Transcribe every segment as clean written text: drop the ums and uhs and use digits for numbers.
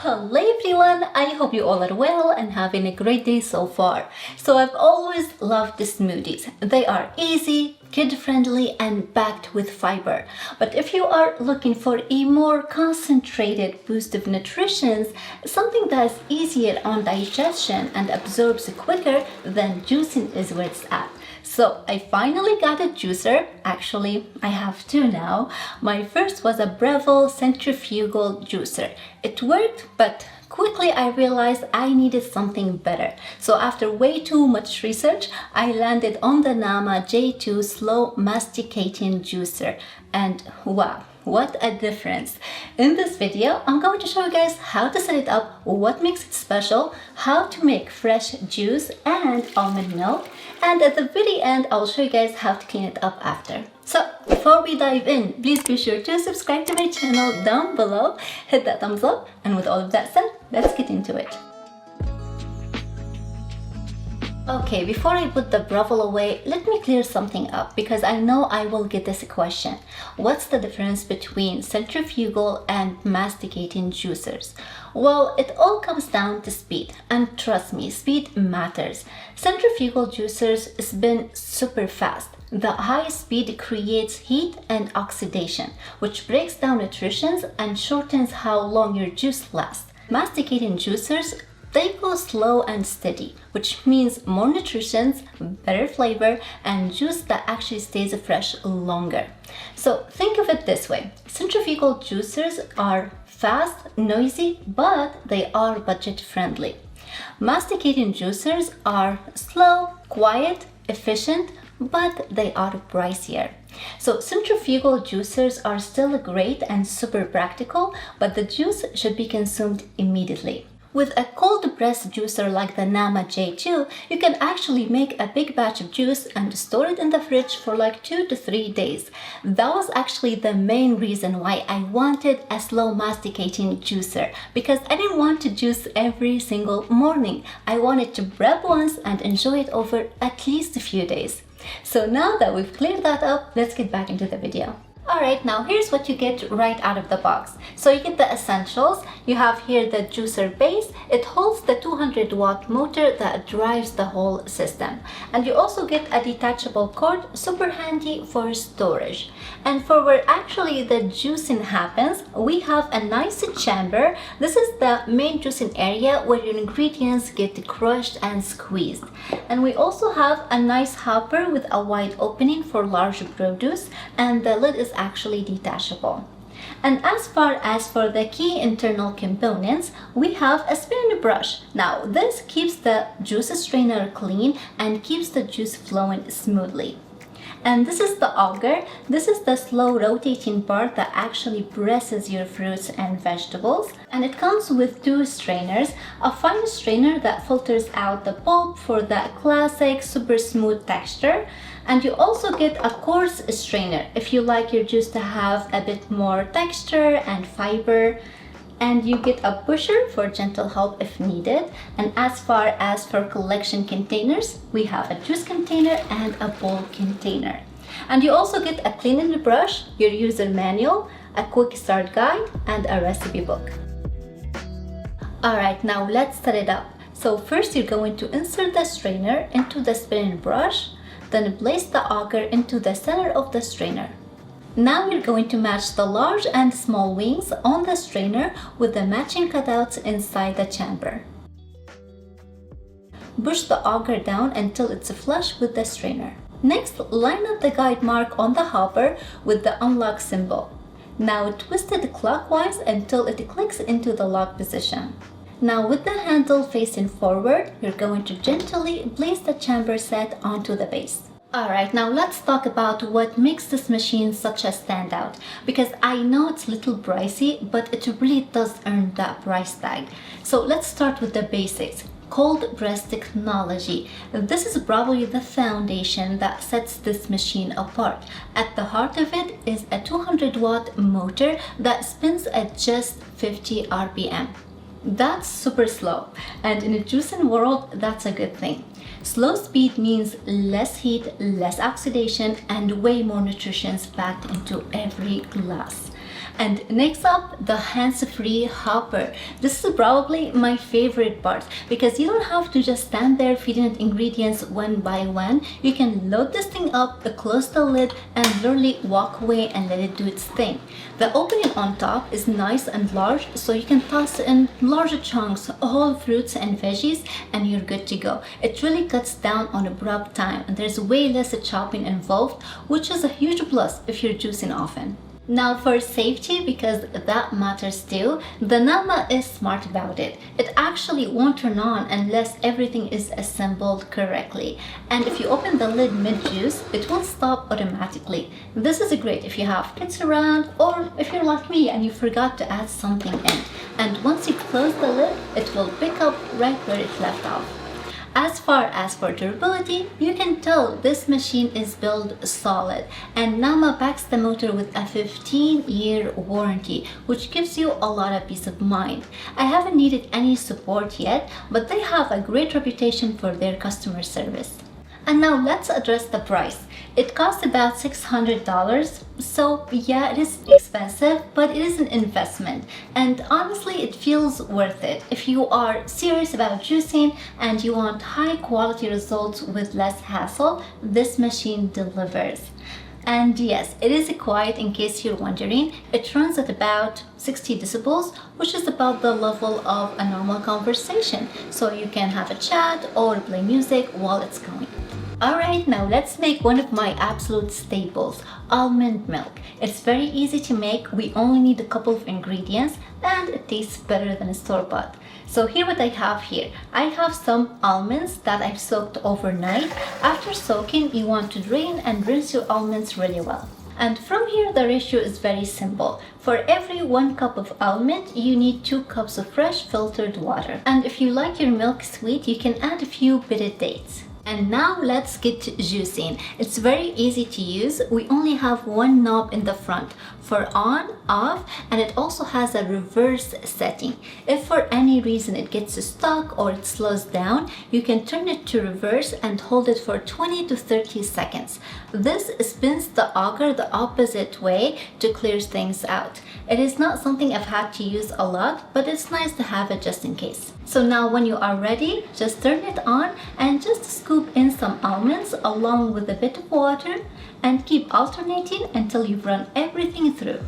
Hello everyone, I hope you all are well and having a great day so far. So I've always loved the smoothies. They are easy, kid-friendly and packed with fiber. But if you are looking for a more concentrated boost of nutrition, something that's easier on digestion and absorbs quicker, then juicing is where it's at. So I finally got a juicer. Actually, I have two now. My first was a Breville Centrifugal juicer. It worked, but quickly I realized I needed something better. So after way too much research, I landed on the Nama J2 Slow Masticating juicer. And wow, what a difference. In this video, I'm going to show you guys how to set it up, what makes it special, how to make fresh juice and almond milk, and at the very end, I'll show you guys how to clean it up after. So before we dive in, please be sure to subscribe to my channel down below, hit that thumbs up, and with all of that said, let's get into it. Okay, before I put the Breville away, let me clear something up because I know I will get this question. What's the difference between centrifugal and masticating juicers? Well, it all comes down to speed, and trust me, speed matters. Centrifugal juicers spin super fast. The high speed creates heat and oxidation, which breaks down nutrition and shortens how long your juice lasts. Masticating juicers, they go slow and steady, which means more nutrition, better flavor, and juice that actually stays fresh longer. So think of it this way. Centrifugal juicers are fast, noisy, but they are budget friendly. Masticating juicers are slow, quiet, efficient, but they are pricier. So centrifugal juicers are still great and super practical, but the juice should be consumed immediately. With a cold press juicer like the Nama J2, you can actually make a big batch of juice and store it in the fridge for like 2 to 3 days. That was actually the main reason why I wanted a slow masticating juicer, because I didn't want to juice every single morning. I wanted to prep once and enjoy it over at least a few days. So now that we've cleared that up, let's get back into the video. Alright, now here's what you get right out of the box. So you get the essentials. You have here the juicer base. It holds the 200-watt motor that drives the whole system. And you also get a detachable cord, super handy for storage. And for where actually the juicing happens, we have a nice chamber. This is the main juicing area where your ingredients get crushed and squeezed. And we also have a nice hopper with a wide opening for large produce, and the lid is actually detachable. And as far as for the key internal components, we have a spinning brush. Now this keeps the juice strainer clean and keeps the juice flowing smoothly. And this is the auger. This is the slow rotating part that actually presses your fruits and vegetables. And it comes with 2 strainers, a fine strainer that filters out the pulp for that classic super smooth texture. And you also get a coarse strainer if you like your juice to have a bit more texture and fiber. And you get a pusher for gentle help if needed. And as far as for collection containers, we have a juice container and a bowl container. And you also get a cleaning brush, your user manual, a quick start guide, and a recipe book. Alright, now let's set it up. So first you're going to insert the strainer into the spinning brush, then place the auger into the center of the strainer. Now we're going to match the large and small wings on the strainer with the matching cutouts inside the chamber. Push the auger down until it's flush with the strainer. Next, line up the guide mark on the hopper with the unlock symbol. Now twist it clockwise until it clicks into the lock position. Now with the handle facing forward, you're going to gently place the chamber set onto the base. Alright, now let's talk about what makes this machine such a standout, because I know it's a little pricey, but it really does earn that price tag. So let's start with the basics. Cold press technology. This is probably the foundation that sets this machine apart. At the heart of it is a 200-watt motor that spins at just 50 RPM. That's super slow, and in a juicing world, that's a good thing. Slow speed means less heat, less oxidation, and way more nutrition packed into every glass. And next up, the hands-free hopper. This is probably my favorite part because you don't have to just stand there feeding it ingredients one by one. You can load this thing up, close the lid, and literally walk away and let it do its thing. The opening on top is nice and large, so you can toss in larger chunks, whole fruits and veggies, and you're good to go. It really cuts down on the prep time, and there's way less chopping involved, which is a huge plus if you're juicing often. Now for safety, because that matters too, the Nama is smart about it. It actually won't turn on unless everything is assembled correctly. And if you open the lid mid-juice, it will stop automatically. This is great if you have kids around, or if you're like me and you forgot to add something in. And once you close the lid, it will pick up right where it left off. As far as for durability, you can tell this machine is built solid, and Nama backs the motor with a 15-year warranty, which gives you a lot of peace of mind. I haven't needed any support yet, but they have a great reputation for their customer service. And now let's address the price. It costs about $600, so yeah, it is expensive, but it is an investment. And honestly, it feels worth it. If you are serious about juicing and you want high quality results with less hassle, this machine delivers. And yes, it is quiet in case you're wondering. It runs at about 60 decibels, which is about the level of a normal conversation. So you can have a chat or play music while it's going. Alright, now let's make one of my absolute staples, almond milk. It's very easy to make. We only need a couple of ingredients and it tastes better than a store-bought. So here what I have here. I have some almonds that I've soaked overnight. After soaking, you want to drain and rinse your almonds really well. And from here, the ratio is very simple. For every 1 cup of almond, you need 2 cups of fresh filtered water. And if you like your milk sweet, you can add a few pitted dates. And now let's get to juicing. It's very easy to use. We only have one knob in the front for on, off, and it also has a reverse setting. If for any reason it gets stuck or it slows down, you can turn it to reverse and hold it for 20 to 30 seconds. This spins the auger the opposite way to clear things out. It is not something I've had to use a lot, but it's nice to have it just in case. So now when you are ready, just turn it on and just scoop in some almonds along with a bit of water and keep alternating until you've run everything through.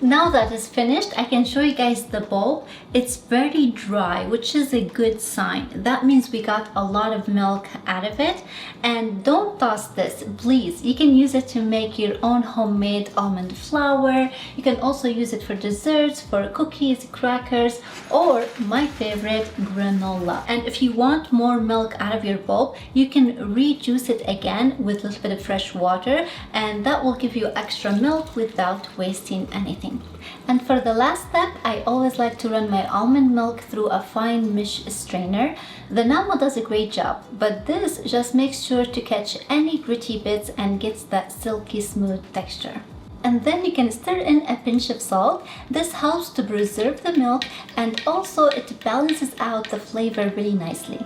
Now that is finished, I can show you guys the bowl. It's very dry, which is a good sign. That means we got a lot of milk out of it. And don't toss this, please. You can use it to make your own homemade almond flour. You can also use it for desserts, for cookies, crackers, or my favorite, granola. And if you want more milk out of your bowl, you can rejuice it again with a little bit of fresh water, and that will give you extra milk without wasting anything. And for the last step, I always like to run my almond milk through a fine mesh strainer. The Namo does a great job, but this just makes sure to catch any gritty bits and gets that silky smooth texture. And then you can stir in a pinch of salt. This helps to preserve the milk, and also it balances out the flavor really nicely.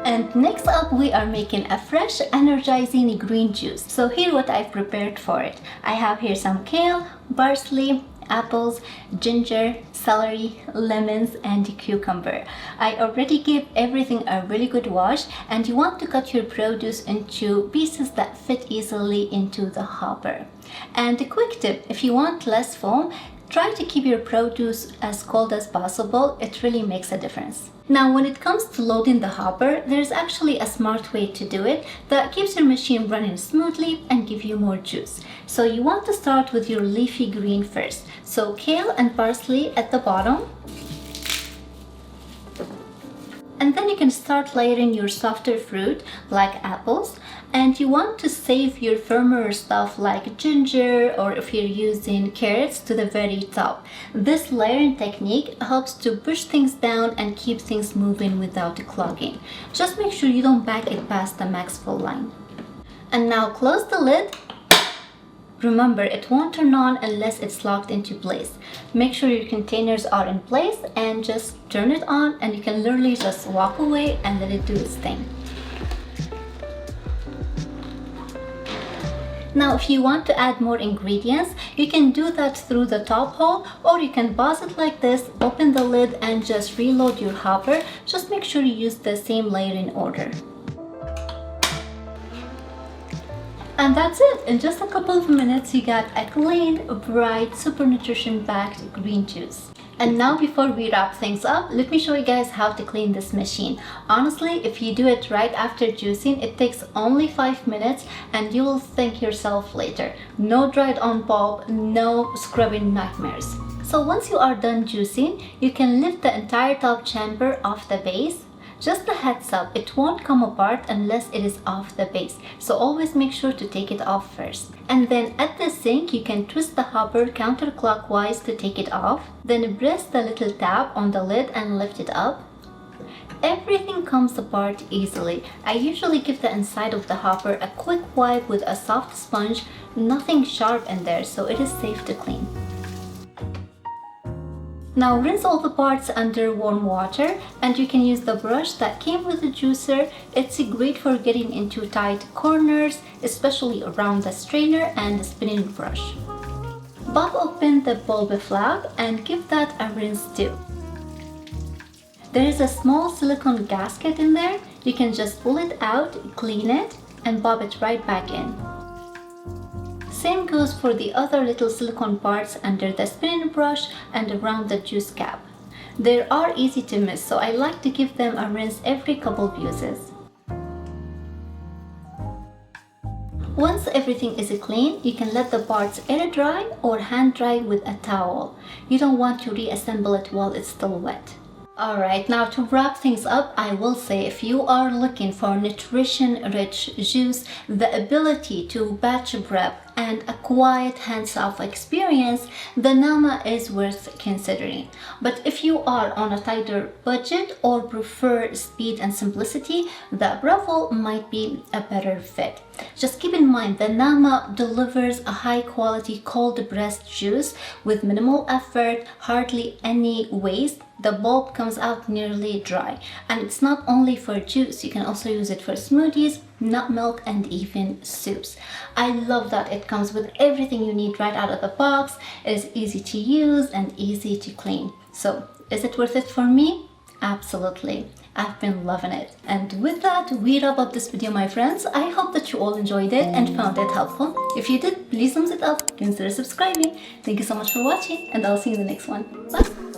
And next up, we are making a fresh, energizing green juice. So here what I've prepared for it. I have here some kale, parsley, apples, ginger, celery, lemons, and cucumber. I already gave everything a really good wash, and you want to cut your produce into pieces that fit easily into the hopper. And a quick tip, if you want less foam, try to keep your produce as cold as possible. It really makes a difference. Now, when it comes to loading the hopper, there's actually a smart way to do it that keeps your machine running smoothly and give you more juice. So you want to start with your leafy green first. So kale and parsley at the bottom. And then you can start layering your softer fruit like apples, and you want to save your firmer stuff like ginger, or if you're using carrots, to the very top. This layering technique helps to push things down and keep things moving without clogging. Just make sure you don't back it past the max full line. And now close the lid. Remember, it won't turn on unless it's locked into place. Make sure your containers are in place and just turn it on, and you can literally just walk away and let it do its thing. Now, if you want to add more ingredients, you can do that through the top hole, or you can pause it like this, open the lid and just reload your hopper. Just make sure you use the same layer in order. And that's it. In just a couple of minutes, you got a clean, bright, super nutrition-packed green juice. And now, before we wrap things up, let me show you guys how to clean this machine. Honestly, if you do it right after juicing, it takes only 5 minutes and you will thank yourself later. No dried on pulp, no scrubbing nightmares. So once you are done juicing, you can lift the entire top chamber off the base. Just a heads up, it won't come apart unless it is off the base, so always make sure to take it off first. And then at the sink, you can twist the hopper counterclockwise to take it off. Then press the little tab on the lid and lift it up. Everything comes apart easily. I usually give the inside of the hopper a quick wipe with a soft sponge, nothing sharp in there, so it is safe to clean. Now rinse all the parts under warm water, and you can use the brush that came with the juicer. It's great for getting into tight corners, especially around the strainer and the spinning brush. Pop open the bulb flap and give that a rinse too. There is a small silicone gasket in there. You can just pull it out, clean it, and pop it right back in. Same goes for the other little silicone parts under the spinning brush and around the juice cap. They are easy to miss, so I like to give them a rinse every couple of uses. Once everything is clean, you can let the parts air dry or hand dry with a towel. You don't want to reassemble it while it's still wet. Alright, now to wrap things up, I will say if you are looking for nutrition-rich juice, the ability to batch prep, and a quiet hands-off experience, the Nama is worth considering. But if you are on a tighter budget or prefer speed and simplicity, the Bravo might be a better fit. Just keep in mind, the Nama delivers a high-quality cold-pressed juice with minimal effort, hardly any waste. The bulb comes out nearly dry, and it's not only for juice, you can also use it for smoothies, nut milk, and even soups. I love that it comes with everything you need right out of the box. It is easy to use and easy to clean. So is it worth it for me? Absolutely. I've been loving it. And with that, we wrap up this video, my friends. I hope that you all enjoyed it and found it helpful. If you did, please thumbs it up, consider subscribing. Thank you so much for watching, and I'll see you in the next one. Bye!